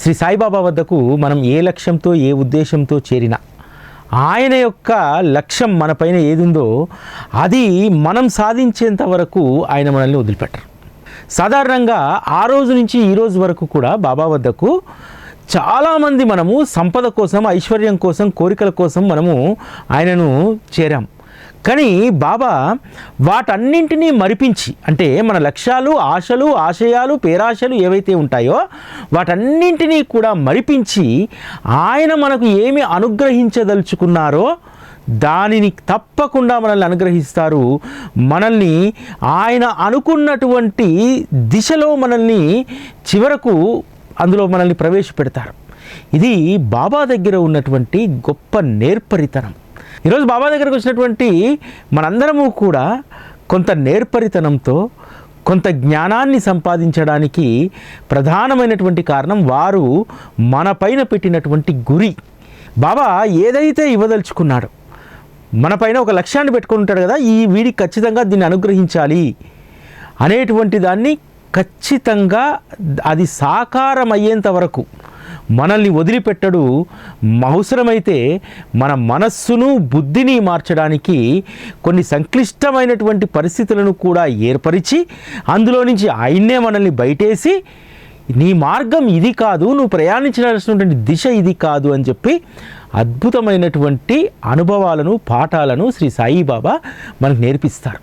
శ్రీ సాయిబాబా వద్దకు మనం ఏ లక్ష్యంతో ఏ ఉద్దేశంతో చేరినా ఆయన యొక్క లక్ష్యం మన పైన ఏదుందో అది మనం సాధించేంత వరకు ఆయన మనల్ని వదిలిపెట్టరు. సాధారణంగా ఆ రోజు నుంచి ఈ రోజు వరకు కూడా బాబా వద్దకు చాలామంది మనము సంపద కోసం, ఐశ్వర్యం కోసం, కోరికల కోసం మనము ఆయనను చేరాం. కానీ బాబా వాటన్నింటినీ మరిపించి, అంటే మన లక్ష్యాలు, ఆశలు, ఆశయాలు, పేరాశలు ఏవైతే ఉంటాయో వాటన్నింటినీ కూడా మరిపించి ఆయన మనకు ఏమి అనుగ్రహించదలుచుకున్నారో దానిని తప్పకుండా మనల్ని అనుగ్రహిస్తారు. మనల్ని ఆయన అనుకున్నటువంటి దిశలో మనల్ని చివరకు అందులో మనల్ని ప్రవేశపెడతారు. ఇది బాబా దగ్గర ఉన్నటువంటి గొప్ప నేర్పరితనం. ఈరోజు బాబా దగ్గరకు వచ్చినటువంటి మనందరము కూడా కొంత నేర్పరితనంతో, కొంత జ్ఞానాన్ని సంపాదించడానికి ప్రధానమైనటువంటి కారణం వారు మన పైన పెట్టినటువంటి గురి. బాబా ఏదైతే ఇవ్వదలుచుకున్నాడో, మన పైన ఒక లక్ష్యాన్ని పెట్టుకుని ఉంటాడు కదా, ఈ వీడికి ఖచ్చితంగా దీన్ని అనుగ్రహించాలి అనేటువంటి దాన్ని ఖచ్చితంగా అది సాకారం అయ్యేంత వరకు మనల్ని వదిలిపెట్టడు. అవసరమైతే మన మనస్సును, బుద్ధిని మార్చడానికి కొన్ని సంక్లిష్టమైనటువంటి పరిస్థితులను కూడా ఏర్పరిచి అందులో నుంచి ఆయన్నే మనల్ని బయటేసి నీ మార్గం ఇది కాదు, నువ్వు ప్రయాణించాల్సినటువంటి దిశ ఇది కాదు అని చెప్పి అద్భుతమైనటువంటి అనుభవాలను, పాఠాలను శ్రీ సాయిబాబా మనకు నేర్పిస్తారు.